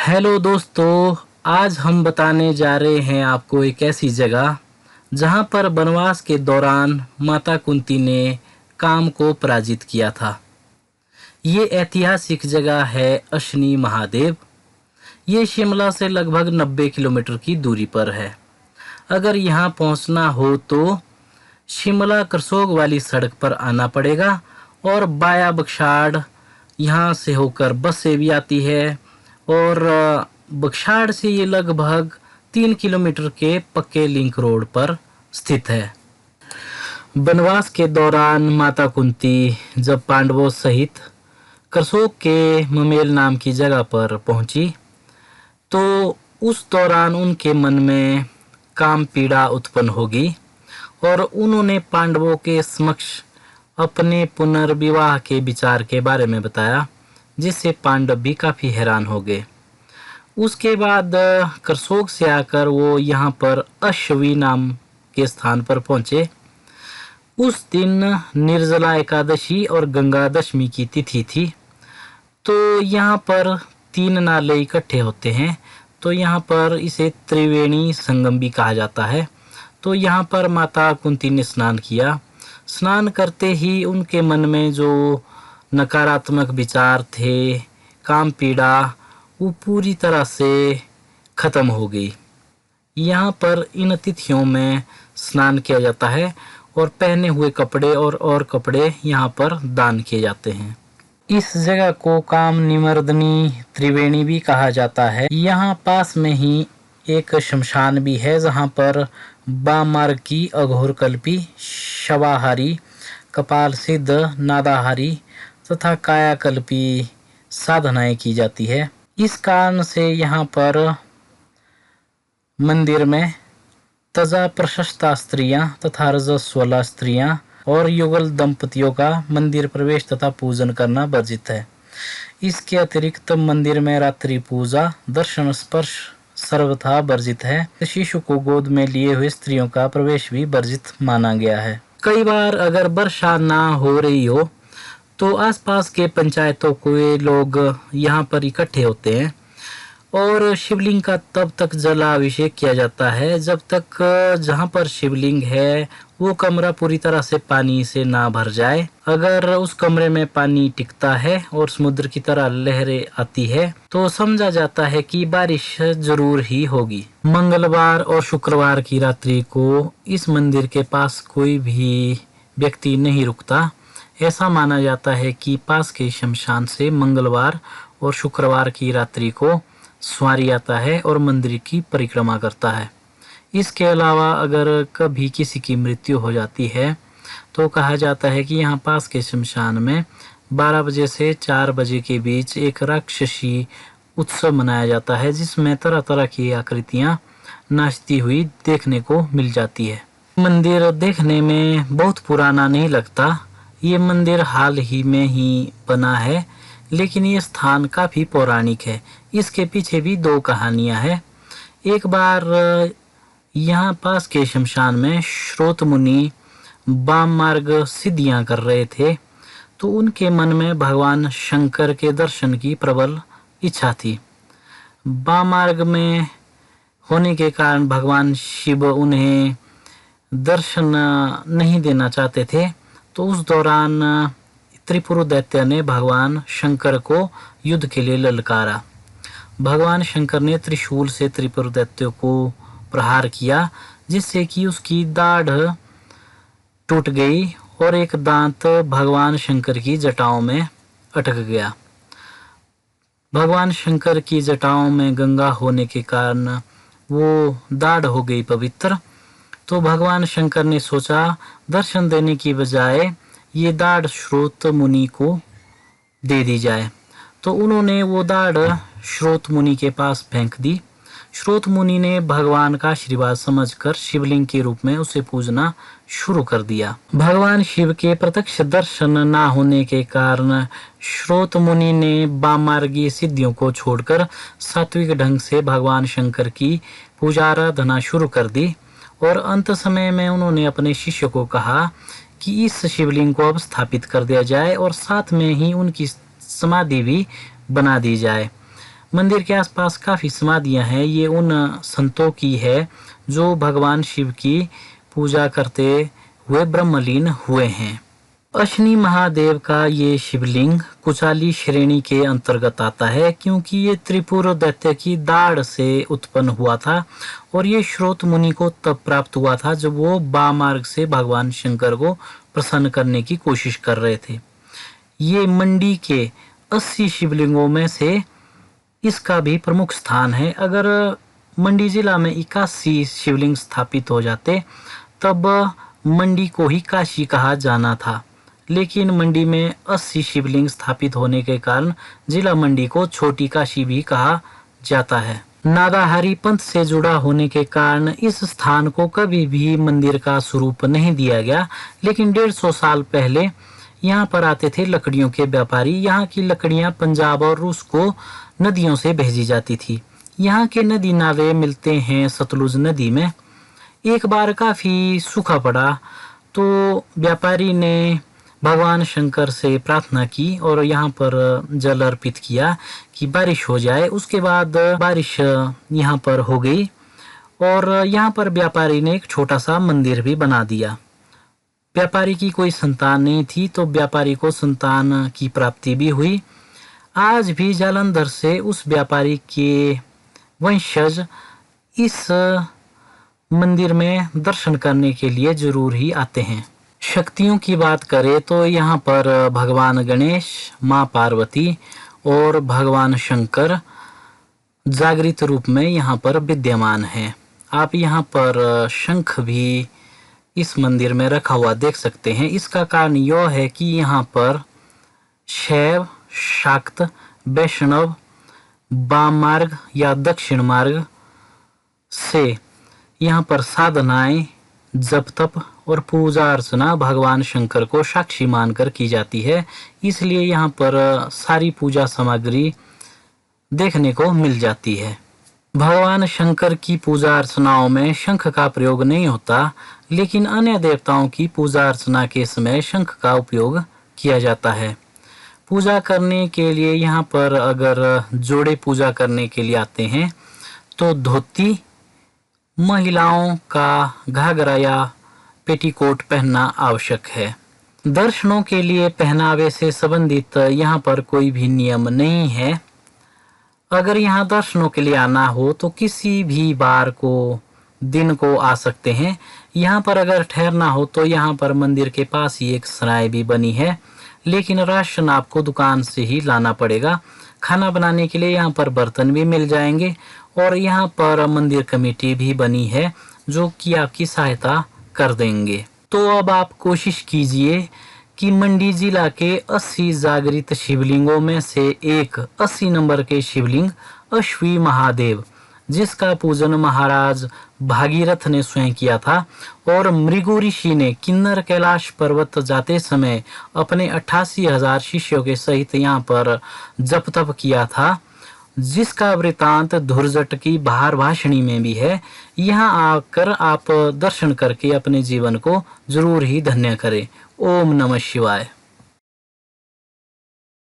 Hello दोस्तों, आज हम बताने जा रहे हैं आपको एक ऐसी जगह जहां पर वनवास के दौरान माता कुंती ने काम को पराजित किया था। ये ऐतिहासिक जगह है अशनी महादेव। ये शिमला से लगभग 90 किलोमीटर की दूरी पर है। अगर यहाँ पहुँचना हो तो शिमला करसोग वाली सड़क पर आना पड़ेगा और बाया बगशाड़ यहाँ से होकर बस से भी आती है और बगशाड़ से ये लगभग 3 किलोमीटर के पक्के लिंक रोड पर स्थित है। वनवास के दौरान माता कुंती जब पांडवों सहित करसोग के ममेल नाम की जगह पर पहुंची तो उस दौरान उनके मन में काम पीड़ा उत्पन्न होगी और उन्होंने पांडवों के समक्ष अपने पुनर्विवाह के विचार के बारे में बताया, जिससे पांडव भी काफ़ी हैरान हो गए। उसके बाद करसोग से आकर वो यहाँ पर अश्वी नाम के स्थान पर पहुँचे। उस दिन निर्जला एकादशी और गंगा दशमी की तिथि थी। तो यहाँ पर 3 नाले इकट्ठे होते हैं, तो यहाँ पर इसे त्रिवेणी संगम भी कहा जाता है। तो यहाँ पर माता कुंती ने स्नान किया। स्नान करते ही उनके मन में जो नकारात्मक विचार थे, काम पीड़ा, वो पूरी तरह से ख़त्म हो गई। यहाँ पर इन तिथियों में स्नान किया जाता है और पहने हुए कपड़े और कपड़े यहाँ पर दान किए जाते हैं। इस जगह को काम निमर्दनी त्रिवेणी भी कहा जाता है। यहाँ पास में ही एक शमशान भी है जहाँ पर बामार्ग की अघोरकल्पी, शवाहारी, कपाल सिद्ध, नादाहारी तथा कायाकल्पी साधनाएं की जाती है। इस कारण से यहाँ पर मंदिर में तजा प्रशस्ता स्त्रियां तथा रजस्वला स्त्रियां और युगल दंपतियों का मंदिर प्रवेश तथा पूजन करना वर्जित है। इसके अतिरिक्त मंदिर में रात्रि पूजा, दर्शन, स्पर्श सर्वथा वर्जित है। शिशु को गोद में लिए हुए स्त्रियों का प्रवेश भी वर्जित माना गया है। कई बार अगर वर्षा ना हो रही हो तो आसपास के पंचायतों के लोग यहाँ पर इकट्ठे होते हैं और शिवलिंग का तब तक जलाभिषेक किया जाता है जब तक जहाँ पर शिवलिंग है वो कमरा पूरी तरह से पानी से ना भर जाए। अगर उस कमरे में पानी टिकता है और समुद्र की तरह लहरें आती है तो समझा जाता है कि बारिश जरूर ही होगी। मंगलवार और शुक्रवार की रात्रि को इस मंदिर के पास कोई भी व्यक्ति नहीं रुकता। ऐसा माना जाता है कि पास के शमशान से मंगलवार और शुक्रवार की रात्रि को सवारी आता है और मंदिर की परिक्रमा करता है। इसके अलावा अगर कभी किसी की मृत्यु हो जाती है तो कहा जाता है कि यहाँ पास के शमशान में 12 बजे से 4 बजे के बीच एक राक्षसी उत्सव मनाया जाता है, जिसमें तरह तरह की आकृतियाँ नाचती हुई देखने को मिल जाती है। मंदिर देखने में बहुत पुराना नहीं लगता। ये मंदिर हाल ही में ही बना है, लेकिन ये स्थान काफ़ी पौराणिक है। इसके पीछे भी 2 कहानियाँ हैं। एक बार यहाँ पास के शमशान में श्रोत मुनि वाम मार्ग सिद्धियाँ कर रहे थे, तो उनके मन में भगवान शंकर के दर्शन की प्रबल इच्छा थी। वाम मार्ग में होने के कारण भगवान शिव उन्हें दर्शन नहीं देना चाहते थे। तो उस दौरान त्रिपुर दैत्य ने भगवान शंकर को युद्ध के लिए ललकारा। भगवान शंकर ने त्रिशूल से त्रिपुर दैत्य को प्रहार किया, जिससे कि उसकी दाढ़ टूट गई और एक दांत भगवान शंकर की जटाओं में अटक गया। भगवान शंकर की जटाओं में गंगा होने के कारण वो दाढ़ हो गई पवित्र। तो भगवान शंकर ने सोचा दर्शन देने की बजाय ये दाढ़ श्रोत मुनि को दे दी जाए। तो उन्होंने वो दाढ़ श्रोत मुनि के पास फेंक दी। श्रोत मुनि ने भगवान का आशीर्वाद समझकर शिवलिंग के रूप में उसे पूजना शुरू कर दिया। भगवान शिव के प्रत्यक्ष दर्शन ना होने के कारण श्रोत मुनि ने वामार्गी सिद्धियों को छोड़कर सात्विक ढंग से भगवान शंकर की पूजा आराधना शुरू कर दी और अंत समय में उन्होंने अपने शिष्य को कहा कि इस शिवलिंग को अब स्थापित कर दिया जाए और साथ में ही उनकी समाधि भी बना दी जाए। मंदिर के आसपास काफ़ी समाधियां हैं। ये उन संतों की है जो भगवान शिव की पूजा करते हुए ब्रह्मलीन हुए हैं। अश्विनी महादेव का ये शिवलिंग कुचाली श्रेणी के अंतर्गत आता है, क्योंकि ये त्रिपुर दैत्य की दाढ़ से उत्पन्न हुआ था और ये श्रोत मुनि को तब प्राप्त हुआ था जब वो बामार्ग से भगवान शंकर को प्रसन्न करने की कोशिश कर रहे थे। ये मंडी के 80 शिवलिंगों में से इसका भी प्रमुख स्थान है। अगर मंडी जिला में 81 शिवलिंग स्थापित हो जाते तब मंडी को ही काशी कहा जाना था, लेकिन मंडी में 80 शिवलिंग स्थापित होने के कारण जिला मंडी को छोटी काशी भी कहा जाता है। नागाहारी पंथ से जुड़ा होने के कारण इस स्थान को कभी भी मंदिर का स्वरूप नहीं दिया गया, लेकिन 150 साल पहले यहाँ पर आते थे लकड़ियों के व्यापारी। यहाँ की लकड़ियाँ पंजाब और रूस को नदियों से भेजी जाती थी। यहाँ के नदी नावे मिलते हैं सतलुज नदी में। एक बार काफ़ी सूखा पड़ा तो व्यापारी ने भगवान शंकर से प्रार्थना की और यहाँ पर जल अर्पित किया कि बारिश हो जाए। उसके बाद बारिश यहाँ पर हो गई और यहाँ पर व्यापारी ने एक छोटा सा मंदिर भी बना दिया। व्यापारी की कोई संतान नहीं थी तो व्यापारी को संतान की प्राप्ति भी हुई। आज भी जालंधर से उस व्यापारी के वंशज इस मंदिर में दर्शन करने के लिए जरूर ही आते हैं। शक्तियों की बात करें तो यहाँ पर भगवान गणेश, माँ पार्वती और भगवान शंकर जागृत रूप में यहाँ पर विद्यमान हैं। आप यहाँ पर शंख भी इस मंदिर में रखा हुआ देख सकते हैं। इसका कारण यह है कि यहाँ पर शैव, शाक्त, वैष्णव, वाम मार्ग या दक्षिण मार्ग से यहाँ पर साधनाएं, जप तप और पूजा अर्चना भगवान शंकर को साक्षी मानकर की जाती है। इसलिए यहाँ पर सारी पूजा सामग्री देखने को मिल जाती है। भगवान शंकर की पूजा अर्चनाओं में शंख का प्रयोग नहीं होता, लेकिन अन्य देवताओं की पूजा अर्चना के समय शंख का उपयोग किया जाता है। पूजा करने के लिए यहाँ पर अगर जोड़े पूजा करने के लिए आते हैं तो धोती, महिलाओं का घाघरा या पेटीकोट पहनना आवश्यक है। दर्शनों के लिए पहनावे से संबंधित यहाँ पर कोई भी नियम नहीं है। अगर यहाँ दर्शनों के लिए आना हो तो किसी भी बार को दिन को आ सकते हैं। यहाँ पर अगर ठहरना हो तो यहाँ पर मंदिर के पास ही एक सराय भी बनी है, लेकिन राशन आपको दुकान से ही लाना पड़ेगा। खाना बनाने के लिए यहाँ पर बर्तन भी मिल जाएंगे और यहाँ पर मंदिर कमेटी भी बनी है जो कि आपकी सहायता कर देंगे। तो अब आप कोशिश कीजिए कि मंडी जिला के 80 जागृत शिवलिंगों में से एक 80 नंबर के शिवलिंग अश्वी महादेव, जिसका पूजन महाराज भागीरथ ने स्वयं किया था और मृगु ऋषि ने किन्नर कैलाश पर्वत जाते समय अपने 88,000 शिष्यों के सहित यहाँ पर जप तप किया था, जिसका वृतांत धुर्जट की बाहर भाषणी में भी है। यहाँ आकर आप दर्शन करके अपने जीवन को जरूर ही धन्य करें। ओम नमः शिवाय।